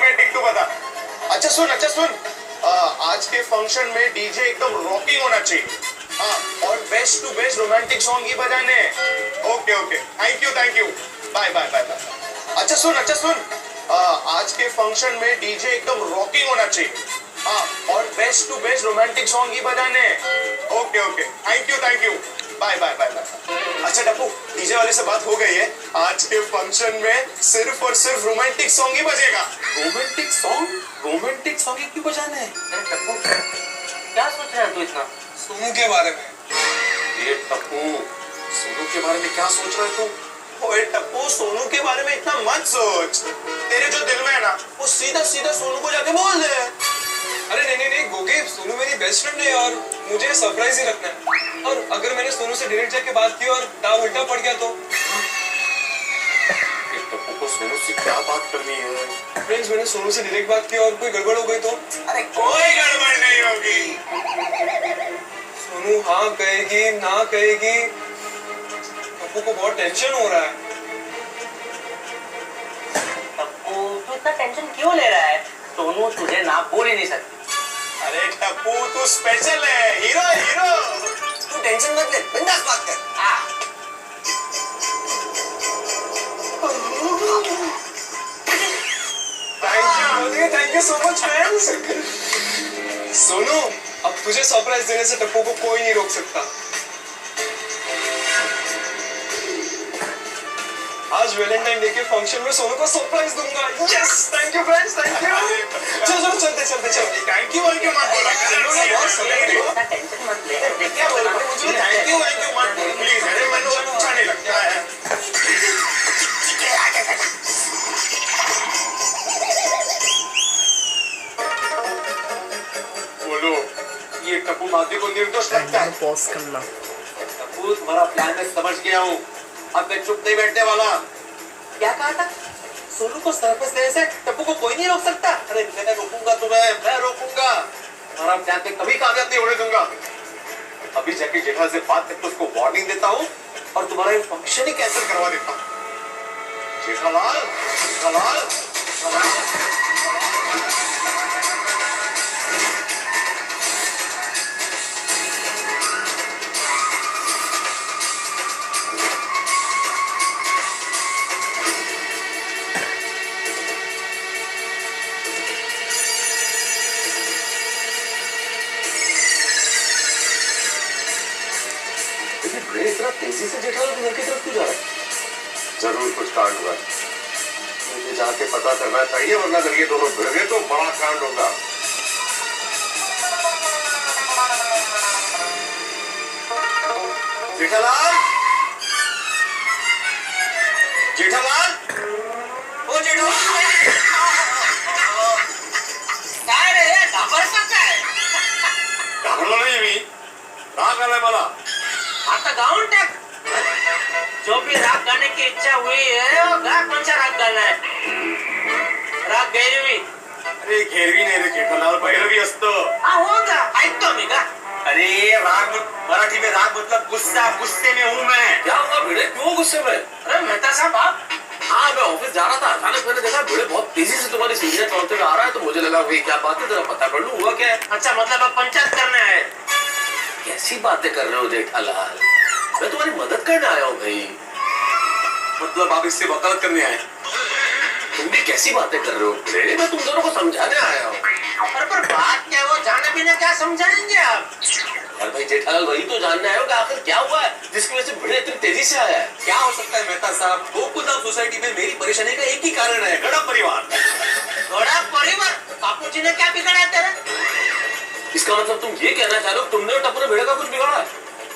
Romantic तू बता। अच्छा सुन आज के फंक्शन में डीजे एकदम रॉकिंग होना चाहिए। हाँ, और best to best romantic song ही बजाने हैं। Okay thank you bye bye. अच्छा सुन आज के फंक्शन में डीजे एकदम रॉकिंग होना चाहिए। हाँ, और best to best romantic song ही बजाने हैं। Okay thank you bye. अच्छा टप्पू, डीजे वाले से बात हो गई है, आज के फंक्शन में सिर्फ और सिर्फ रोमांटिक सॉन्ग ही बजेगा। रोमांटिक सॉन्ग ही क्यों बजाने हैं? टप्पू क्या सोच रहा है तू इतना? सोनू के बारे में। ये टप्पू, सोनू के बारे में क्या सोच रहा है तू? ओए टप्पू, सोनू के बारे में इतना मत सोच। तेरे जो दिल में है ना, वो सीधा सोनू को जाके बोल दे। अरे नहीं गोगे, सोनू मेरी बेस्ट फ्रेंड है और मुझे सरप्राइज ही रखना है। और अगर मैंने सोनू से डायरेक्ट जाके बात की और दाव उल्टा पड़ गया तो? टप्पू को सोनू से क्या बात करनी है? फ्रेंड्स, मैंने सोनू से डायरेक्ट बात की और कोई गड़बड़ हो गई तो? अरे कोई गड़बड़ नहीं होगी। सोनू हाँ कहेगी ना कहेगी, टप्पू को बहुत टेंशन हो रहा है। टप्पू तू इतना टेंशन क्यों ले रहा है? सोनू तुझे ना बोल ही नहीं सकती। अरे टप्पू, तू स्पेशल है, हीरो। तू टेंशन मत ले, बिंदास बात कर। Thank you so much friends. Sonu, अब तुझे सरप्राइज देने से टप्पू को कोई नहीं रोक सकता। आज वैलेंटाइन डे के फंक्शन में सोनू को सरप्राइज दूंगा। Yes, thank you friends, thank you. चलो चलते। थैंक यू बोल के मत बोला। इतना टेंशन मत ले। क्या बोला मुझे? थैंक यू मत बोल प्लीज। अरे मैंने अच्छा नहीं लगता है। बोलो, ये टप्पू माधवी को निर्दोष लगता है? पॉज करना। टप्पू, तुम्हारा प्लान मैं समझ गया हूँ, अब मैं चुप नहीं बैठने वाला। क्या कहा था? सोनू को सरप्राइज देने से टप्पू को कोई नहीं रोक सकता। अरे मैं रोकूंगा तुम्हें, मैं रोकूंगा। तुम्हारा प्लान मैं कभी कामयाब नहीं होने दूंगा। अभी जाके जेठालाल से बात करके उसको वार्निंग देता हूँ और तुम्हारा ये फंक्शन ही कैंसिल करवा देता हूँ। जेठालाल। इतना तेजी से जेठालाल के घर की तरफ क्यों जा रहा है? जरूर कुछ कांड हुआ है, मुझे जाके पता करना चाहिए, वरना अगर ये दोनों भिड़ गए तो बड़ा कांड होगा। जेठालाल, ओ जेठालाल, काय रे, घाबरता काय? घाबरलो नाही मी, राग आलाय मला। आता गाऊन टाक। जो भी राग गाने की इच्छा हुई है, वो गा। कौन सा राग गाना है? राग गैरवी। अरे घेरवी नाही रे जेठालाल, भैरवी असतो। हाँ होगा, ऐकतो मी गा। अरे राग मराठी में राग मतलब गुस्सा, गुस्से में हूँ मैं। क्या हुआ भिड़े, क्यों गुस्से में? अरे मेहता साहब आप? हाँ, मैं ऑफिस जा रहा था, अचानक मैंने देखा भिड़े बहुत तेजी से तुम्हारी सीढ़ियां चढ़ते हुए आ रहा है, तो मुझे लगा वही क्या बात है, जरा पता कर लूं हुआ क्या है। अच्छा, मतलब आप पंचायत करने आए? कैसी बातें कर रहे हो जेठालाल, मैं तुम्हारी मदद करने आया हूँ भाई। मतलब आप इससे वकालत करने आए? तुम भी कैसी बातें कर रहे हो भिड़े, मैं तुम दोनों को समझाने आया हूँ। पर बात क्या, वो जाने बिना क्या समझाएंगे आप? यार भाई जेठालाल, वही तो जानना है कि आखिर क्या हुआ है जिसकी वजह से भिड़े इतनी तेजी से आया है। क्या हो सकता है मेहता साहब, गोकुलधाम सोसाइटी में मेरी परेशानी का एक ही कारण है, गड़ा परिवार। बड़ा परिवार? बापू जी ने क्या बिगाड़ा तेरा? इसका मतलब तुम ये कहना चाह रहे हो तुमने और टप्पू ने भिड़े का कुछ बिगाड़ा है?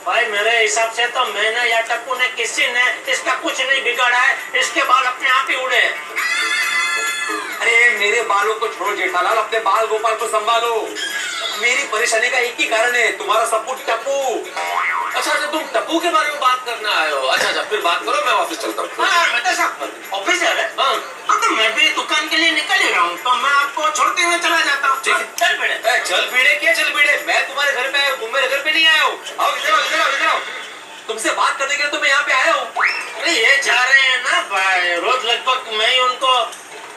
भाई मेरे हिसाब से तो मैंने या टप्पू ने, किसी ने इसका कुछ नहीं बिगाड़ा है। इसके बाल अपने आप ही उड़े। अरे मेरे बालों को छोड़ो जेठालाल, अपने बाल गोपाल को संभालो। मेरी परेशानी का एक ही कारण है, तुम्हारा सपोर्ट टप्पू। अच्छा, तुम टप्पू के बारे में बात करना आए हो? अच्छा, फिर बात करो, मैं ऑफिस चलता हूँ। ऑफिस है? हाँ, तो मैं भी दुकान के लिए निकल ही रहा हूँ, तो मैं आपको छोड़ते हुए चला जाता हूँ। चल भिड़े, क्या चल भिड़े, मैं तुम्हारे घर पे आया हूँ, तुम मेरे घर पे नहीं आए हो। आओ इधर आओ। तुमसे बात करने के लिए तो मैं यहाँ पे आया हूँ। अरे ये जा रहे हैं ना भाई, रोज लगभग मैं ही उनको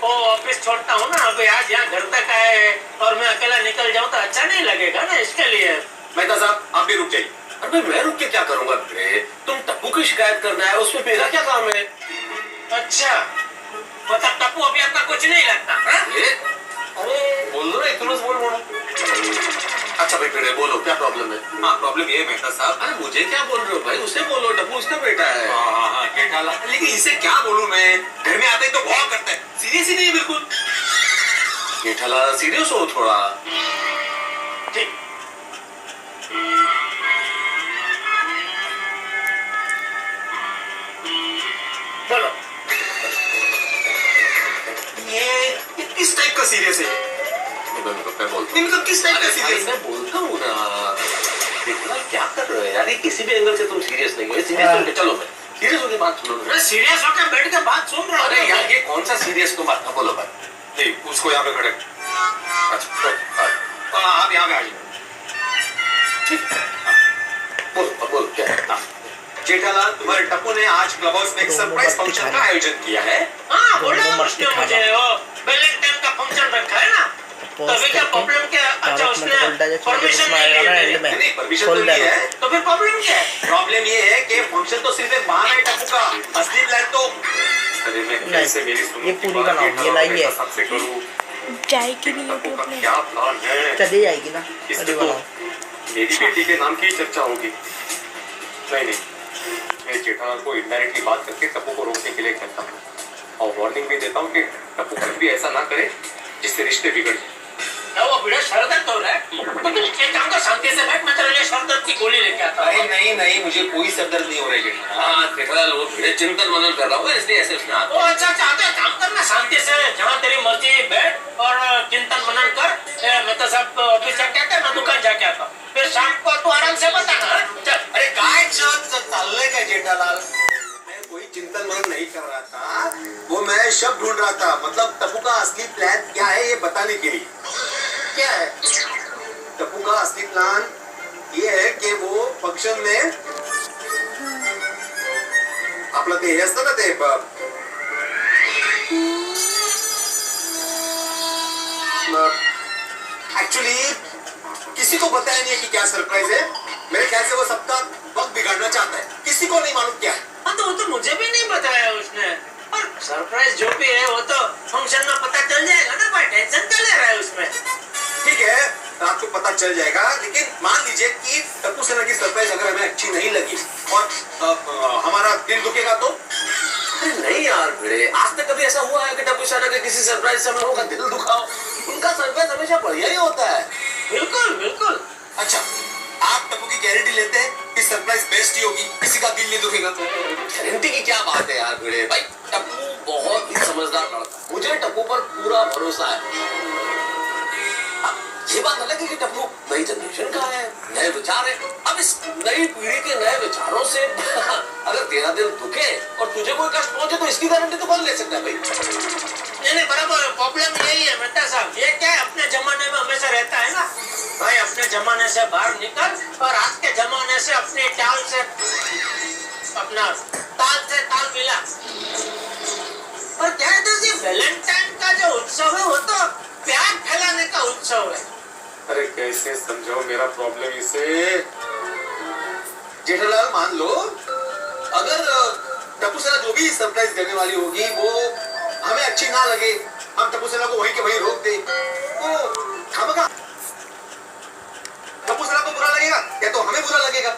वो ऑफिस छोड़ता हूँ ना, अभी आज यहाँ घर तक आए हैं और मैं अकेला निकल जाऊँ तो अच्छा नहीं लगेगा ना, इसके लिए। मेहता साहब आप भी रुक जाइए। अरे मैं रुक के क्या करूंगा बेटे, तुम टप्पू की शिकायत करना है, उसमें मेरा क्या काम है? अच्छा, मतलब टप्पू अभी आपका कुछ नहीं लगता हाँ? अरे बोल दो ना, इतना बोल। अच्छा भाई बेटे बोलो क्या प्रॉब्लम है? हाँ प्रॉब्लम ये है मेहता साहब। अरे मुझे क्या बोल रहे हो भाई, उसे बोलो, टप्पू उसका बेटा है। हाँ जेठालाल, लेकिन इसे क्या बोलूं मैं, घर में आते ही तो बहुत करता है, सीरियस ही नहीं है बिल्कुल। जेठालाल सीरियस हो थोड़ा। ठीक। बोलो। ये किस टाइप का सीरियस है? मैं बोलता नहीं मतलब किस टाइप का हूँ। सीरियस है? मैं बोलता हूँ ना, जेठालाल क्या कर रहे हो यार, ये किसी भी एंगल से तुम सीरियस नहीं हो। सीरियस होके चलो, मैं सीरियस होके बात सुनो ना। मैं सीरियस होकर बैठ के बात सुन रहा हूँ। अरे यार ये कौन सा सीरियस तुम बात ना बोलो भाई। नहीं उसको यहाँ पे खड़े। अच्छा आप यहाँ पे आ जाइए। बोल क्या है? जेठालाल तुम्हारे टप्पू ने आज क्लब हाउस में एक सरप्राइज फंक्शन का आयोजन किया है। हाँ बोला उसने मुझे, वो वैलेंटाइन का फंक्शन रखा है ना, तो अभी क्या प्रॉब्लम क्या? अच्छा उसने परमिशन नहीं ली मेरी। नहीं परमिशन तो नहीं है, तो फिर प्रॉब्लम क्या है? प्रॉब्लम ये है कि फंक्शन तो सिर्फ एक बहाना है टप्पू का, असली प्लान तो। अरे मैं कैसे मेरी सुनो ये पूरी बनाओ, ये लाइए। सबसे करूँ जाएगी नहीं टप्पू यूट्यूब का में, क्या प्लान है? चली जाएगी ना। इससे अरे तो बनाओ। मेरी बेटी के नाम की चर्चा होगी। नहीं मैं जेठालाल को इनडायरेक्टली बात करके टप्पू को रोकने के लिए कहता हूँ और वार्निंग भी देता हूँ कि टप्पू कभी भी ऐसा ना करे जिससे रिश्ते बिगड़ जाए। क्या वो बिना शरदर्द हो रहा है? तो तुम एक काम कर, शांति से बैठ, मैं तेरे लिए शरदर्द की गोली लेके आता हूँ। नहीं मुझे कोई सरदर्द नहीं हो रहा है जेठालाल। हाँ जेठालाल वो चिंतन मनन कर रहा हूँ इसलिए ऐसे उसने ओ अच्छा चाहते काम करना, शांति से जहाँ तेरी मर्जी बैठ और चिंतन मनन कर। मैं तो सब ऑफिस जाके आता मैं दुकान जाके आता हूँ, फिर शाम को तू आराम से बताना। चल। अरे काय चाललंय काय जेठालाल? मैं कोई चिंतन मनन नहीं कर रहा था, वो मैं शब्द ढूंढ रहा था, मतलब टप्पू का असली प्लान क्या है ये बताने के लिए। क्या है? टप्पू का असली प्लान ये है कि वो फंक्शन में आपलं ते हे असतं ना ते एक्चुअली किसी को बताया नहीं है कि क्या सरप्राइज है। मेरे ख्याल से वो सबका वक्त बिगाड़ना चाहता है, किसी को नहीं मालूम क्या है। हाँ तो वो तो मुझे भी नहीं बताया उसने, और सरप्राइज जो भी है वो तो फंक्शन में पता चल जाएगा ना, कोई टेंशन क्या ले रहा है उसमें। ठीक है रात को पता चल जाएगा, लेकिन मान लीजिए कि टप्पू सेना की सरप्राइज अगर हमें अच्छी नहीं लगी और हमारा दिल दुखेगा तो? अरे नहीं यार भिड़े, आज तक कभी ऐसा हुआ है कि टप्पू सेना के किसी सरप्राइज से हम लोगों का दिल दुखा हो? उनका सरप्राइज हमेशा बढ़िया ही होता है। बिल्कुल बिल्कुल। अच्छा आप टप्पू की गारंटी लेते हैं कि सरप्राइज बेस्ट ही होगी, किसी का दिल नहीं दुखेगा? गारंटी की क्या बात है यार भिड़े भाई, टप्पू बहुत ही समझदार लड़का है, मुझे टप्पू पर पूरा भरोसा है। ये बात अलग है कि टप्पू नई जनरेशन का है, नए विचार है। अब इस नई पीढ़ी के नए विचारों से अगर तेरा दिल दुखे और तुझे कोई कष्ट पहुंचे तो इसकी गारंटी तो कौन ले सकता है भाई? नहीं बराबर, प्रॉब्लम यही है मेहता साहब, ये क्या है अपने जमाने में हमेशा रहता है ना भाई, अपने जमाने से बाहर निकल और आज के जमाने से अपनी चाल से अपना ताल से ताल मिला। और क्या है तो वैलेंटाइन का जो उत्सव है वो तो प्यार फैलाने का उत्सव है। अरे कैसे समझो मेरा प्रॉब्लम इसे? जेठालाल मान लो अगर टप्पू सेना जो भी सरप्राइज देने वाली होगी वो हमें अच्छी ना लगे, हम टप्पू सेना को वहीं के वहीं रोक दे, तो खामखा टप्पू सेना को बुरा लगेगा या तो हमें बुरा लगेगा?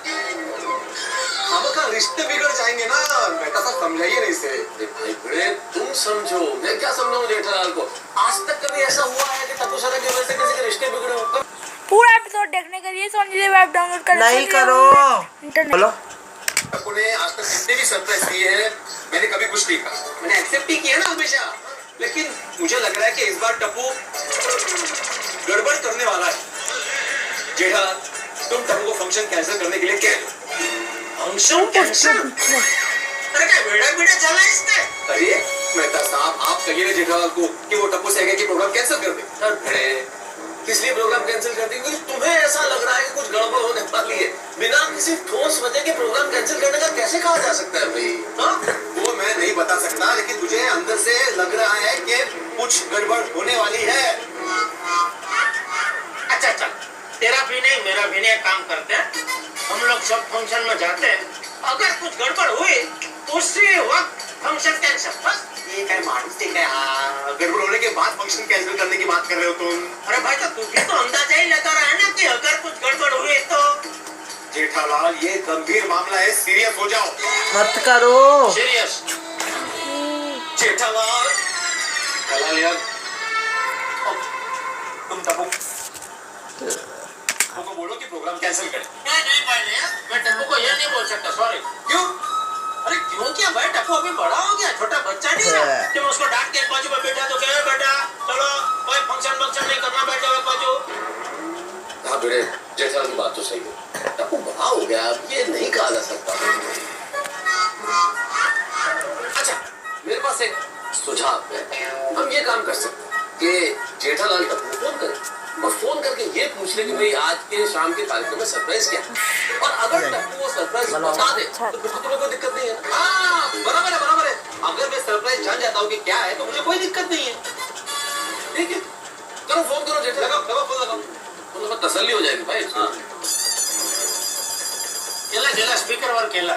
खामखा रिश्ते बिगड़ जाएंगे ना। मैं तो समझाइए नहीं इसे। भाई भिड़े तुम समझो, मैं क्या समझाऊं जेठालाल को? आज तक कभी ऐसा हुआ है कि टप्पू सेना की वजह से किसी के रिश्ते बिगड़े हो? पूरा एपिसोड देखने के लिए सोनी लिव ऐप डाउनलोड कर नहीं करो। बोलो टप्पू ने आज तक जितने भी सरप्राइज दिए हैं मैंने कभी कुछ नहीं कहा, मैंने एक्सेप्ट ही किया ना हमेशा, लेकिन मुझे लग रहा है कि इस बार टप्पू गड़बड़ करने वाला है। जेठालाल तुम टप्पू को फंक्शन कैंसिल करने के लिए कह दो। Function cancel? अरे क्या बेड़ा बेड़ा चला इसने? अरे मेहता साहब आप कहिए ना जेठालाल को कि वो टप्पू से कहे कि प्रोग्राम कैंसिल कर दे। भिड़े किस लिए प्रोग्राम कैंसिल कर दी? क्योंकि तुम्हें ऐसा लग रहा है कि कुछ गड़बड़ होने वाली है। बिना किसी ठोस वजह के प्रोग्राम कैंसिल करने का कैसे कहा जा सकता है भाई? हाँ वो मैं नहीं बता सकता, लेकिन मुझे अंदर से लग रहा है कि नहीं, मेरा भी नहीं काम करते हैं। हम लोग सब फंक्शन में जाते हैं, अगर कुछ गड़बड़ हुई तो उसी वक्त फंक्शन कैंसिल। बस ये क्या मानस ठीक है यार, गड़बड़ होने के बाद फंक्शन कैंसिल करने की बात कर रहे हो तुम। अरे भाई तो तू भी तो अंदाजा ही लगा रहा है ना कि अगर कुछ गड़बड़ हुई तो। जेठालाल ये गंभीर मामला है, सीरियस हो जाओ। मत करो। सीरियस जेठालाल चला लिया तुम टप्पू को बोलो कि प्रोग्राम कैंसिल करें। नहीं भाई नहीं, मैं टप्पू को ये नहीं बोल सकता, सॉरी। क्यों? अरे क्यों क्या भाई, टप्पू अभी बड़ा हो गया, छोटा बच्चा नहीं रहा कि मैं उसको डांट के एक बाजू पे बैठा तो क्या बेटा चलो कोई फंक्शन नहीं करना, बैठे हुए बाजू। हाँ बेटे, जेठालाल की बात तो सही है, टप्पू बड़ा हो गया, अब ये नहीं कहा जा सकता। अच्छा, मेरे पास एक सुझाव है। हम ये काम कर सकते हैं कि जेठालाल टप्पू को फोन करें और फोन करके ये पूछ ले कि भाई आज के शाम के कार्यक्रम में सरप्राइज क्या है, और अगर टप्पू वो सरप्राइज बता दे तो फिर तुम्हें कोई दिक्कत नहीं है। हाँ बराबर है, बराबर है। अगर मैं सरप्राइज जान जाता हूँ कि क्या है तो मुझे कोई दिक्कत नहीं है। ठीक है, करो फोन करो जेठालाल, लगाओ फोन लगाओ, तो तसल्ली हो जाएगी भाई। हाँ केला स्पीकर और केला।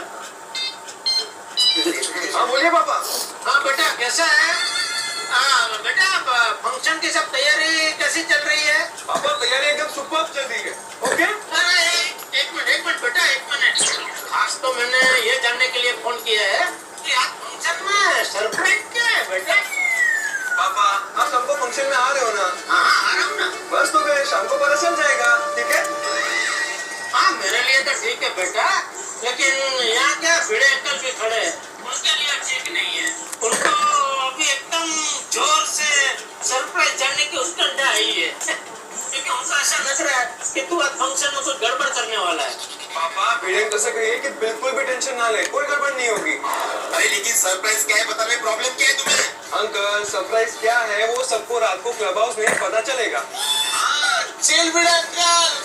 हाँ बोलिए पापा। हाँ बेटा कैसा है? हाँ बेटा फंक्शन की सब तैयारी कैसी चल रही है? पापा तैयारी एकदम सुपर चल रही है। ओके अरे एक मिनट बेटा, एक मिनट। खास तो मैंने ये जानने के लिए फोन किया है कि आज फंक्शन में सरप्राइज क्या है बेटा? पापा, आप शाम को फंक्शन में आ रहे हो ना? हाँ आ रहा हूँ ना। बस तो फिर शाम को पता चल जाएगा, ठीक है? हाँ मेरे लिए तो ठीक है बेटा, लेकिन यहाँ क्या भिड़े अंकल भी खड़े हैं, उनके लिए ठीक नहीं है। उनको अभी एकदम जोर से सरप्राइज जानने की उत्कंठा आई है क्योंकि उनको ऐसा लग रहा है कि तू आज फंक्शन में कुछ गड़बड़ करने वाला है। पापा भिड़े अंकल से कहिए कि बिल्कुल भी टेंशन ना ले, कोई गड़बड़ नहीं होगी। अरे लेकिन सरप्राइज क्या है, बता रहे प्रॉब्लम क्या है तुम्हें? अंकल सरप्राइज क्या है वो सबको रात को क्लब हाउस में पता चलेगा। चल भिड़े अंकल।